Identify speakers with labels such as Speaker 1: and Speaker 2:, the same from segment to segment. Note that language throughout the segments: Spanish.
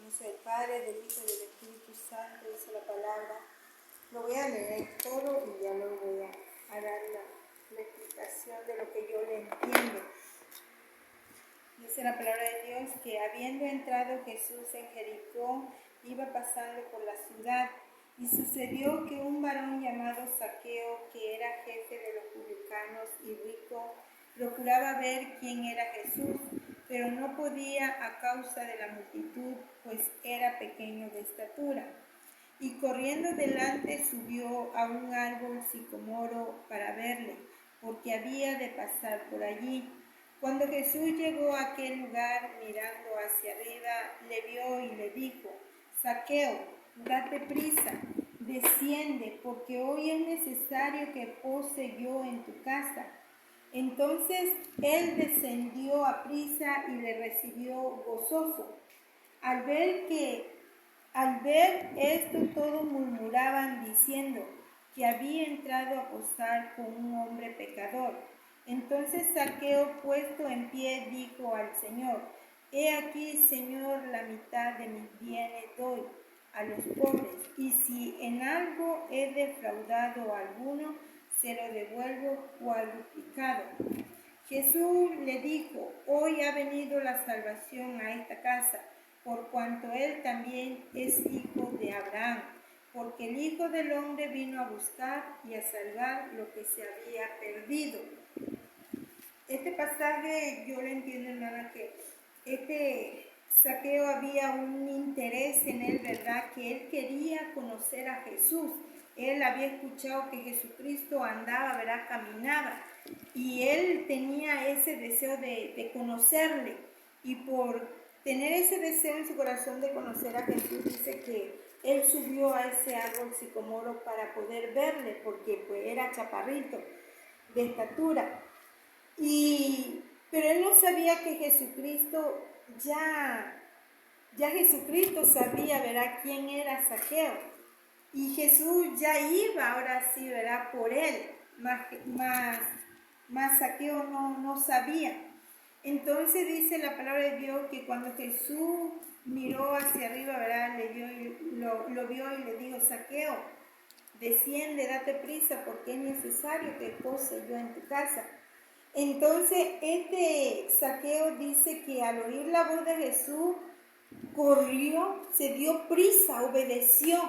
Speaker 1: nombre del Padre, del Hijo y del Espíritu Santo, dice la palabra. Lo voy a leer todo y ya lo voy a dar la explicación de lo que yo le entiendo. Dice la palabra de Dios que habiendo entrado Jesús en Jericó, iba pasando por la ciudad, y sucedió que un varón llamado Zaqueo, que era jefe de los publicanos y rico, procuraba ver quién era Jesús, pero no podía a causa de la multitud, pues era pequeño de estatura. Y corriendo delante subió a un árbol sicomoro para verle, porque había de pasar por allí. Cuando Jesús llegó a aquel lugar, mirando hacia arriba, le vio y le dijo: Zaqueo, date prisa, desciende, porque hoy es necesario que pose yo en tu casa. Entonces él descendió a prisa y le recibió gozoso. Al ver esto, todos murmuraban diciendo que había entrado a posar con un hombre pecador. Entonces Zaqueo, puesto en pie, dijo al Señor: He aquí, Señor, la mitad de mis bienes doy a los pobres, y si en algo he defraudado a alguno, se lo devuelvo cuadruplicado. Jesús le dijo: Hoy ha venido la salvación a esta casa, por cuanto él también es hijo de Abraham, porque el Hijo del Hombre vino a buscar y a salvar lo que se había perdido. Este pasaje yo le entiendo, hermana, que Zaqueo había un interés en él, ¿verdad? Que él quería conocer a Jesús. Él había escuchado que Jesucristo andaba, ¿verdad? Caminaba. Y él tenía ese deseo de conocerle. Y por tener ese deseo en su corazón de conocer a Jesús, dice que él subió a ese árbol sicomoro para poder verle, porque pues era chaparrito de estatura. Pero él no sabía que Jesucristo ya Jesucristo sabía, ¿verdad?, quién era Zaqueo. Y Jesús ya iba, ahora sí, ¿verdad?, por él. Más Zaqueo no sabía. Entonces dice la palabra de Dios que cuando Jesús miró hacia arriba, ¿verdad?, lo vio y le dijo: Zaqueo, desciende, date prisa, porque es necesario que pose yo en tu casa. Entonces este Zaqueo dice que al oír la voz de Jesús, corrió, se dio prisa, obedeció.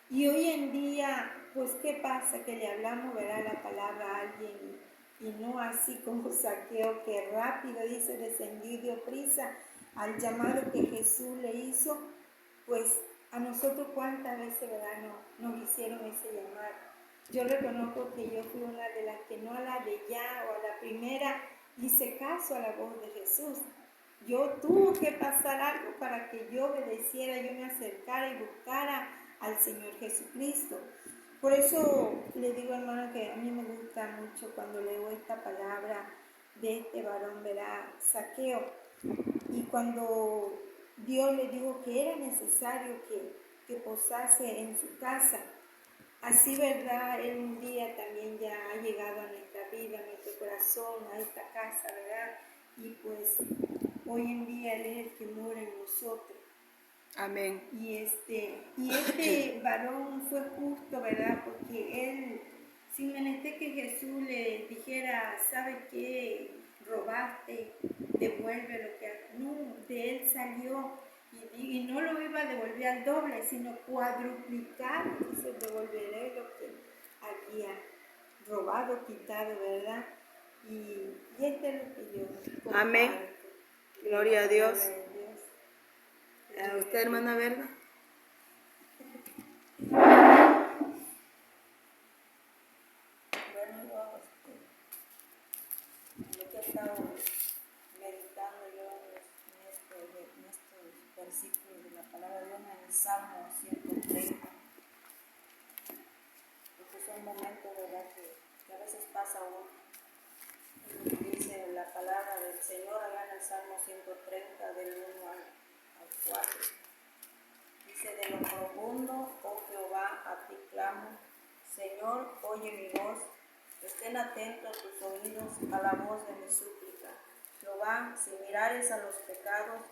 Speaker 1: Y hoy en día, pues, ¿qué pasa? Que le hablamos, ¿verdad?, la palabra a alguien y no así como Zaqueo, que rápido dice: descendí y dio prisa al llamado que Jesús le hizo. Pues a nosotros cuántas veces, ¿verdad?, nos hicieron ese llamado. Yo reconozco que yo fui una de las que no a la de ya o a la primera hice caso a la voz de Jesús. Yo tuve que pasar algo para que yo obedeciera, yo me acercara y buscara al Señor Jesucristo. Por eso le digo, hermano, que a mí me gusta mucho cuando leo esta palabra de este varón, ¿verdad?, Zaqueo. Y cuando Dios le dijo que era necesario que posase en su casa, así, ¿verdad?, él un día también ya ha llegado a nuestra vida, a nuestro corazón, a esta casa, ¿verdad? Y pues hoy en día él es el que mora en nosotros.
Speaker 2: Amén.
Speaker 1: Y este varón fue justo, ¿verdad? Porque él, sin menester que Jesús le dijera: ¿sabes qué? Robaste, devuelve lo que... No, de él salió y no lo iba a devolver al doble, sino cuadruplicar. Dice: devolveré lo que había robado, quitado, ¿verdad? Y este es lo que yo comparto.
Speaker 2: Amén. Gloria a Dios. ¿A usted, hermana Verda?
Speaker 1: Bueno, lo que he estado meditando yo en estos versículos de la palabra de Dios, en el Salmo 130, porque son momentos, ¿verdad?, que a veces pasa uno. Dice la palabra del Señor allá en el Salmo 130, del 1 al 4. Dice: de lo profundo, oh Jehová, a ti clamo. Señor, oye mi voz. Estén atentos tus oídos a la voz de mi súplica. Jehová, si mirares a los pecados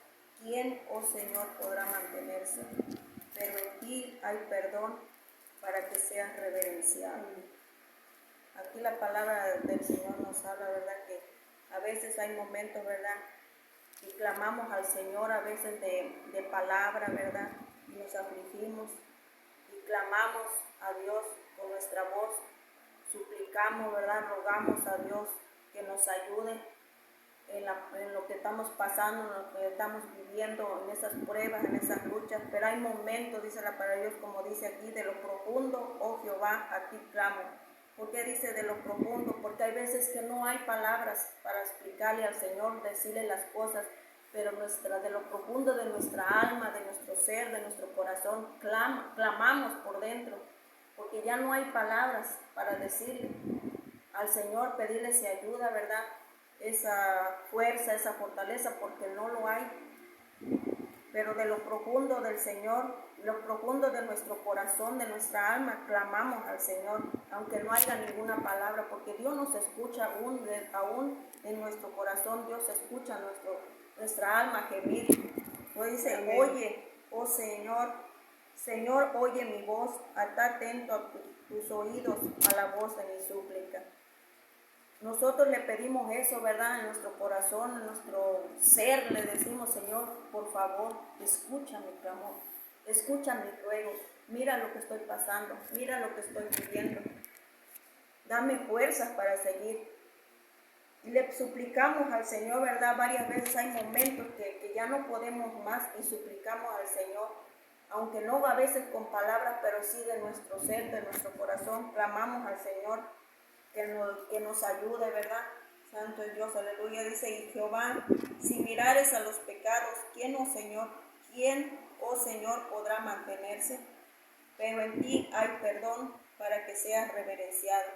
Speaker 3: ¿quién, oh Señor, podrá mantenerse? Pero en ti hay perdón para que seas reverenciado. Aquí la palabra del Señor nos habla, ¿verdad? Que a veces hay momentos, ¿verdad? Y clamamos al Señor a veces de palabra, ¿verdad? Y nos afligimos y clamamos a Dios con nuestra voz, suplicamos, ¿verdad? Rogamos a Dios que nos ayude en lo que estamos pasando, en lo que estamos viviendo, en esas pruebas, en esas luchas. Pero hay momentos, dice la palabra de Dios, como dice aquí, de lo profundo, oh Jehová, a ti clamo. ¿Por qué dice de lo profundo? Porque hay veces que no hay palabras para explicarle al Señor, decirle las cosas, pero de lo profundo de nuestra alma, de nuestro ser, de nuestro corazón, clamamos por dentro, porque ya no hay palabras para decirle al Señor, pedirle esa ayuda, ¿verdad? Esa fuerza, esa fortaleza, porque no lo hay. Pero de lo profundo del Señor, lo profundo de nuestro corazón, de nuestra alma, clamamos al Señor, aunque no haya ninguna palabra, porque Dios nos escucha aún en nuestro corazón. Dios escucha nuestra alma gemir. Pues dice, amén. Oye, oh Señor, Señor, oye mi voz, está atento a tus oídos a la voz de mi súplica. Nosotros le pedimos eso, ¿verdad? En nuestro corazón, en nuestro ser, le decimos, Señor, por favor, escucha mi clamor, escucha mi ruego, mira lo que estoy pasando, mira lo que estoy viviendo, dame fuerzas para seguir. Y le suplicamos al Señor, ¿verdad? Varias veces hay momentos que ya no podemos más y suplicamos al Señor, aunque no a veces con palabras, pero sí de nuestro ser, de nuestro corazón, clamamos al Señor que nos ayude, ¿verdad? Santo es Dios, aleluya. Dice, y Jehová, si mirares a los pecados, ¿quién, oh Señor, podrá mantenerse? Pero en ti hay perdón para que seas reverenciado.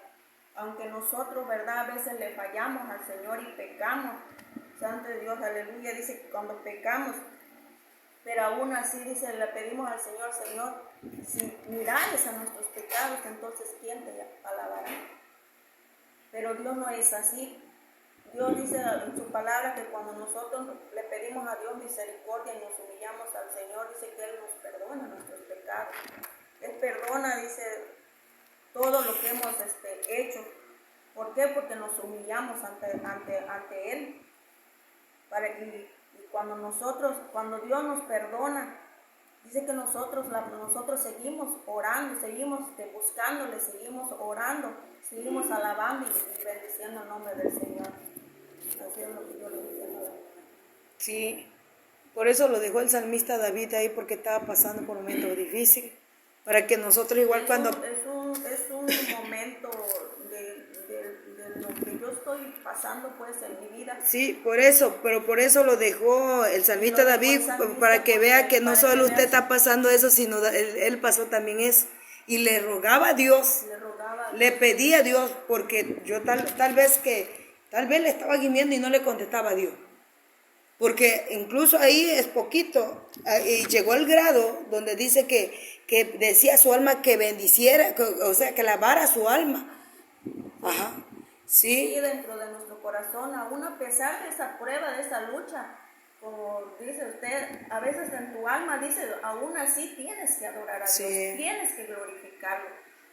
Speaker 3: Aunque nosotros, ¿verdad? A veces le fallamos al Señor y pecamos. Santo es Dios, aleluya. Dice que cuando pecamos, pero aún así, dice, le pedimos al Señor, Señor, si mirares a nuestros pecados, entonces ¿quién te alabará? Pero Dios no es así. Dios dice en su palabra que cuando nosotros le pedimos a Dios misericordia y nos humillamos al Señor, dice que Él nos perdona nuestros pecados. Él perdona, dice, todo lo que hemos hecho. ¿Por qué? Porque nos humillamos ante Él. Y cuando Dios nos perdona, dice que nosotros seguimos orando, seguimos buscándole, seguimos orando, seguimos alabando y bendiciendo el nombre del Señor. Así es lo que yo le entiendo.
Speaker 2: Sí, por eso lo dejó el salmista David ahí, porque estaba pasando por un momento difícil. Para que nosotros igual cuando...
Speaker 3: Es un momento de lo que yo estoy pasando pues en mi vida.
Speaker 2: Sí, pero por eso lo dejó el salmista David, para que vea que no solo usted está pasando eso, sino él pasó también eso. Y le rogaba a Dios, le pedía a Dios, porque yo tal vez le estaba gimiendo y no le contestaba a Dios. Porque incluso ahí es poquito, y llegó el grado donde dice que decía a su alma que bendiciera, o sea, que lavara su alma. Ajá, sí.
Speaker 3: Sí, dentro de nuestro corazón, aún a pesar de esa prueba, de esa lucha, como dice usted, a veces en tu alma dice, aún así tienes que adorar a Dios, tienes que glorificarlo.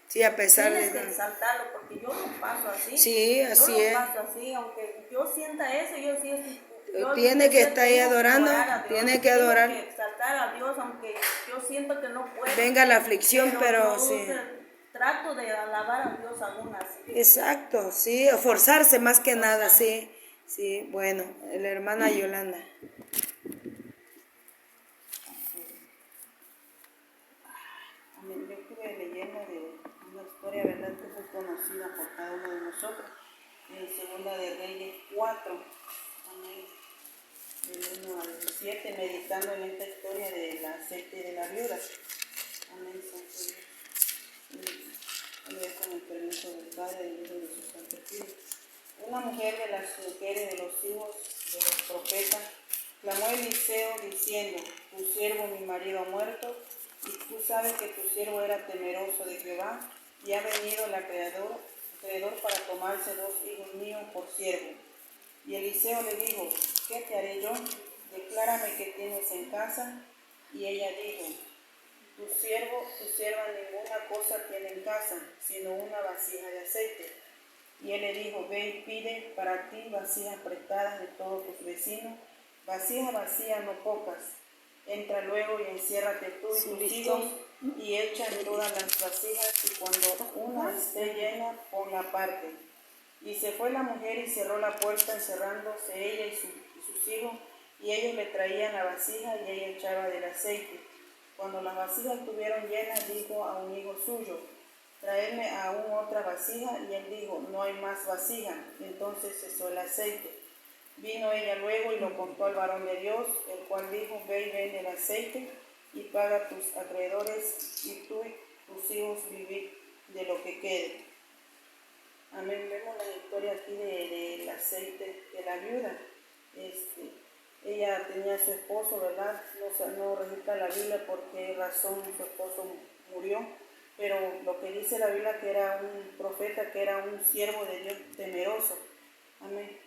Speaker 2: Sí, a pesar
Speaker 3: tienes que exaltarlo, porque yo lo paso así.
Speaker 2: Sí, así es.
Speaker 3: Yo lo paso así, aunque yo sienta eso, yo sí.
Speaker 2: Tiene que estar ahí adorando, tiene que adorar.
Speaker 3: Tengo que exaltar a Dios, aunque yo siento que no puedo.
Speaker 2: Venga la aflicción, pero
Speaker 3: no,
Speaker 2: sí.
Speaker 3: Trato de alabar a Dios aún así.
Speaker 2: Exacto, sí, forzarse más que nada, sí. Sí, bueno, la hermana Yolanda.
Speaker 4: Yo estuve leyendo de una historia, ¿verdad?, que fue conocida por cada uno de nosotros, en Segunda de Reyes 4, amén, del 1 al 7, meditando en esta historia de la secta y de la viuda. Amén, santo Dios. Voy a con el permiso del Padre, del Hijo y de su Santo Espíritu. Una mujer de las mujeres de los hijos de los profetas clamó a Eliseo diciendo: tu siervo mi marido ha muerto, y tú sabes que tu siervo era temeroso de Jehová, y ha venido el acreedor para tomarse 2 hijos míos por siervo. Y Eliseo le dijo: ¿qué te haré yo? declárame qué tienes en casa. Y ella dijo, tu sierva ninguna cosa tiene en casa, sino una vasija de aceite. Y él le dijo, ve y pide para ti vasijas prestadas de todos tus vecinos, vasijas vacías, no pocas. Entra luego y enciérrate tú y tus hijos, y echa en todas las vasijas, y cuando una esté llena, ponla aparte. Y se fue la mujer y cerró la puerta, encerrándose ella y sus hijos, y ellos le traían la vasija, y ella echaba del aceite. Cuando las vasijas estuvieron llenas, dijo a un hijo suyo, traedme aún otra vasija, y él dijo, no hay más vasija. Entonces cesó el aceite. Vino ella luego y lo contó al varón de Dios, el cual dijo, ve y vende el aceite, y paga a tus acreedores, y tú y tus hijos vivid de lo que quede. Amén. Vemos la historia aquí del aceite de la viuda. Ella tenía a su esposo, ¿verdad? No registra la Biblia por qué razón su esposo murió, pero lo que dice la Biblia que era un profeta, que era un siervo de Dios temeroso. Amén.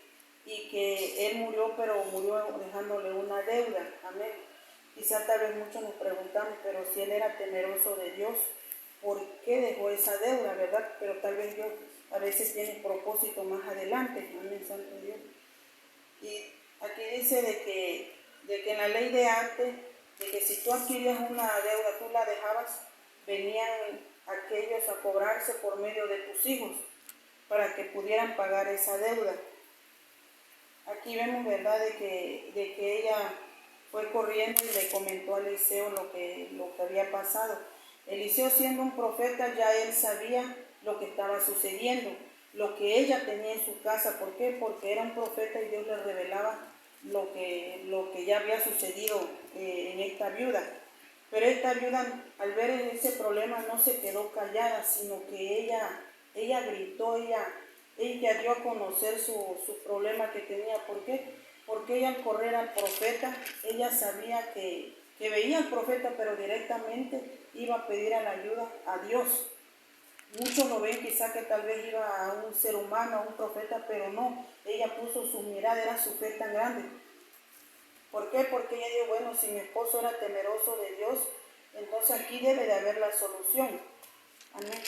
Speaker 4: Y que él murió, pero murió dejándole una deuda. Amén. Quizá tal vez muchos nos preguntamos, pero si él era temeroso de Dios, ¿por qué dejó esa deuda, verdad? Pero tal vez Dios a veces tiene propósito más adelante. Amén, Santo Dios. Y aquí dice de que en la ley de antes, de que si tú adquirías una deuda, tú la dejabas, venían aquellos a cobrarse por medio de tus hijos para que pudieran pagar esa deuda. Aquí vemos, ¿verdad?, de que ella fue corriendo y le comentó a Eliseo lo que había pasado. Eliseo, siendo un profeta, ya él sabía lo que estaba sucediendo, lo que ella tenía en su casa. ¿Por qué? Porque era un profeta y Dios le revelaba lo que ya había sucedido en esta viuda. Pero esta viuda, al ver ese problema, no se quedó callada, sino que ella gritó, ella dio a conocer su problema que tenía. ¿Por qué? Porque ella, al correr al profeta, ella sabía que veía al profeta, pero directamente iba a pedir la ayuda a Dios. Muchos lo ven quizá que tal vez iba a un ser humano, a un profeta, pero no. Ella puso su mirada, era su fe tan grande. ¿Por qué? Porque ella dijo, bueno, si mi esposo era temeroso de Dios, entonces aquí debe de haber la solución. Amén.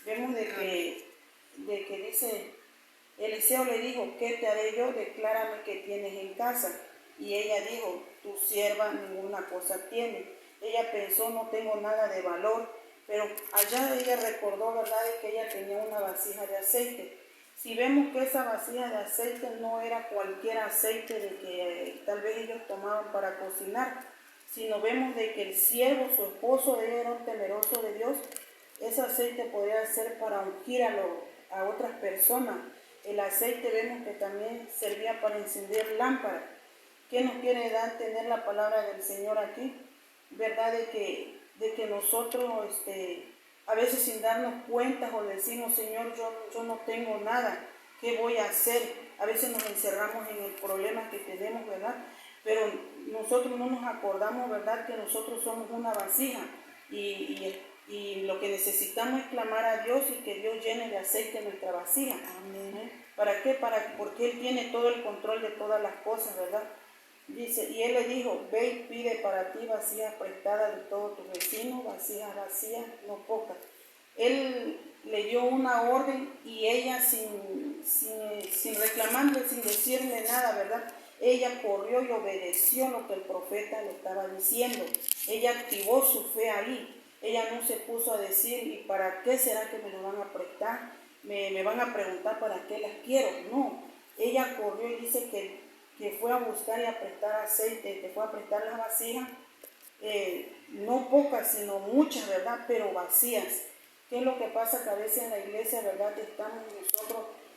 Speaker 4: Vemos de que dice, Eliseo le dijo, ¿qué te haré yo? Declárame qué tienes en casa. Y ella dijo, tu sierva ninguna cosa tiene. Ella pensó, no tengo nada de valor, pero allá ella recordó, ¿verdad?, de que ella tenía una vasija de aceite. Si vemos que esa vasija de aceite no era cualquier aceite de que tal vez ellos tomaban para cocinar, sino vemos de que el siervo, su esposo, de ella era un temeroso de Dios. Ese aceite podría ser para ungir a otras personas. El aceite vemos que también servía para encender lámparas. ¿Qué nos quiere dar a entender la palabra del Señor aquí? ¿Verdad? De que nosotros a veces sin darnos cuenta o decimos, Señor, yo no tengo nada, ¿qué voy a hacer? A veces nos encerramos en el problema que tenemos, ¿verdad? Pero nosotros no nos acordamos, ¿verdad?, que nosotros somos una vasija y lo que necesitamos es clamar a Dios y que Dios llene de aceite nuestra vasija. Amén. ¿Para qué? Porque Él tiene todo el control de todas las cosas, ¿verdad? Dice, y él le dijo, ve y pide para ti vasijas prestadas de todos tus vecinos, vasijas vacías, no pocas. Él le dio una orden y ella sin reclamarle, sin decirle nada, ¿verdad? Ella corrió y obedeció lo que el profeta le estaba diciendo. Ella activó su fe ahí. Ella no se puso a decir, ¿y para qué será que me lo van a prestar? Me van a preguntar para qué las quiero. No, ella corrió y dice que fue a buscar y a prestar aceite, que fue a prestar las vasijas, no pocas, sino muchas, ¿verdad?, pero vacías. ¿Qué es lo que pasa? Que a veces en la iglesia, ¿verdad?, estamos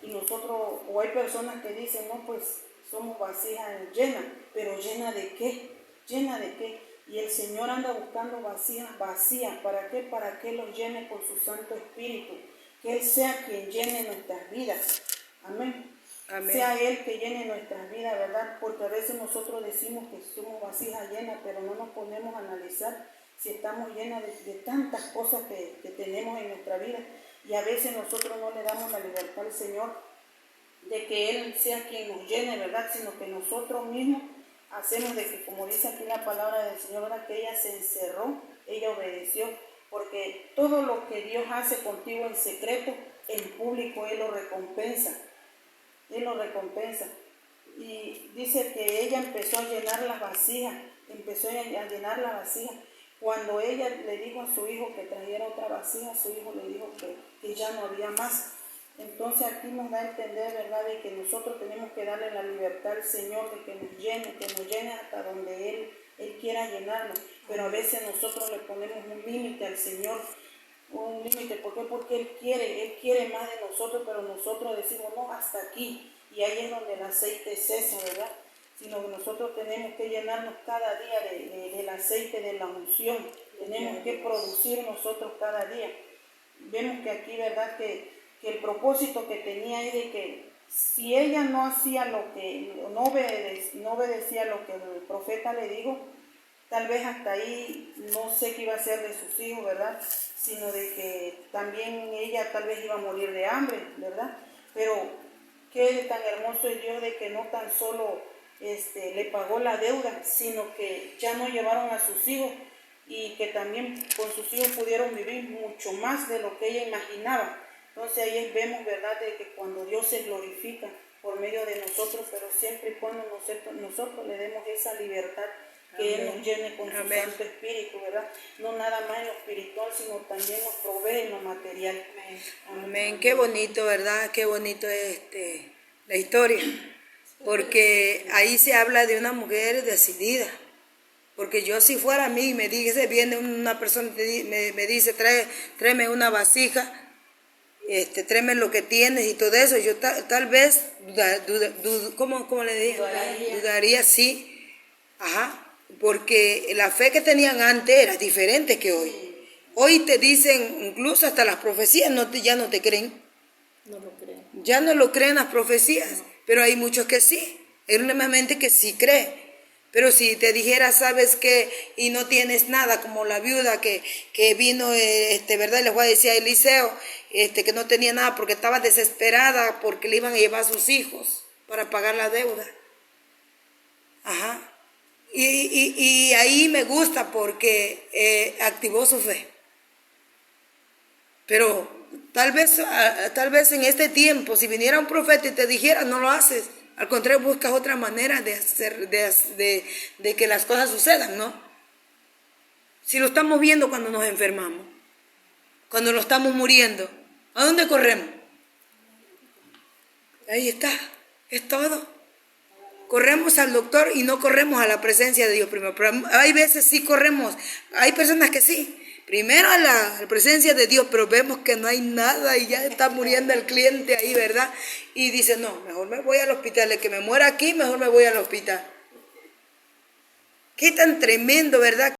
Speaker 4: nosotros, o hay personas que dicen, no, pues somos vasijas llenas, pero ¿llena de qué? ¿Llena de qué? Y el Señor anda buscando vasijas vacías. ¿Para qué? Para que los llene por su Santo Espíritu. Que Él sea quien llene nuestras vidas. Amén. Amén. Sea Él que llene nuestras vidas, ¿verdad? Porque a veces nosotros decimos que somos vasijas llenas, pero no nos ponemos a analizar si estamos llenas de tantas cosas que tenemos en nuestra vida. Y a veces nosotros no le damos la libertad al Señor de que Él sea quien nos llene, ¿verdad? Sino que nosotros mismos hacemos de que, como dice aquí la palabra del Señor, ¿verdad? Que ella se encerró, ella obedeció, porque todo lo que Dios hace contigo en secreto, en público Él lo recompensa. Él lo recompensa. Y dice que ella empezó a llenar las vasijas, Cuando ella le dijo a su hijo que trajera otra vasija, su hijo le dijo que ya no había más. Entonces aquí nos da a entender, ¿verdad?, de que nosotros tenemos que darle la libertad al Señor, de que nos llene hasta donde Él quiera llenarnos. Pero a veces nosotros le ponemos un límite al Señor, un límite. ¿Por qué? Porque Él quiere más de nosotros, pero nosotros decimos, no, hasta aquí. Y ahí es donde el aceite cesa, ¿verdad? Sino que nosotros tenemos que llenarnos cada día del aceite de la unción. Tenemos que producir nosotros cada día. Vemos que aquí, ¿verdad?, que el propósito que tenía es de que si ella no hacía no obedecía lo que el profeta le dijo, tal vez hasta ahí no sé qué iba a hacer de sus hijos, ¿verdad? Sino de que también ella tal vez iba a morir de hambre, ¿verdad? Pero qué tan hermoso es Dios de que no tan solo le pagó la deuda, sino que ya no llevaron a sus hijos y que también con sus hijos pudieron vivir mucho más de lo que ella imaginaba. Entonces ahí vemos, ¿verdad?, de que cuando Dios se glorifica por medio de nosotros, pero siempre y cuando nosotros le demos esa libertad, que Él nos llene con su Santo Espíritu, ¿verdad? No nada más en lo espiritual, sino también nos provee en lo material.
Speaker 2: Amén. Qué bonito, ¿verdad? Qué bonito es la historia. Porque ahí se habla de una mujer decidida. Porque yo, si fuera a mí, me dice, viene una persona me dice, tráeme una vasija, tráeme lo que tienes y todo eso, yo tal vez ¿cómo le digo? Dudaría, sí. Ajá. Porque la fe que tenían antes era diferente que hoy. Hoy te dicen, incluso hasta las profecías ya no te creen.
Speaker 3: No lo creen.
Speaker 2: Ya no lo creen las profecías, pero hay muchos que sí. Hay una mente que sí cree. Pero si te dijera, sabes que, y no tienes nada, como la viuda que vino, ¿verdad? Y le fue a decir a Eliseo, que no tenía nada porque estaba desesperada porque le iban a llevar a sus hijos para pagar la deuda. Ajá. Y ahí me gusta porque activó su fe. Pero tal vez en este tiempo, si viniera un profeta y te dijera, no lo haces. Al contrario, buscas otra manera de hacer, de que las cosas sucedan, ¿no? Si lo estamos viendo cuando nos enfermamos, cuando lo estamos muriendo, ¿a dónde corremos? Ahí está, es todo. Corremos al doctor y no corremos a la presencia de Dios primero. Pero hay veces sí corremos, hay personas que sí. Primero a la presencia de Dios, pero vemos que no hay nada y ya está muriendo el cliente ahí, ¿verdad? Y dice, no, mejor me voy al hospital, de que me muera aquí, mejor me voy al hospital. Qué tan tremendo, ¿verdad?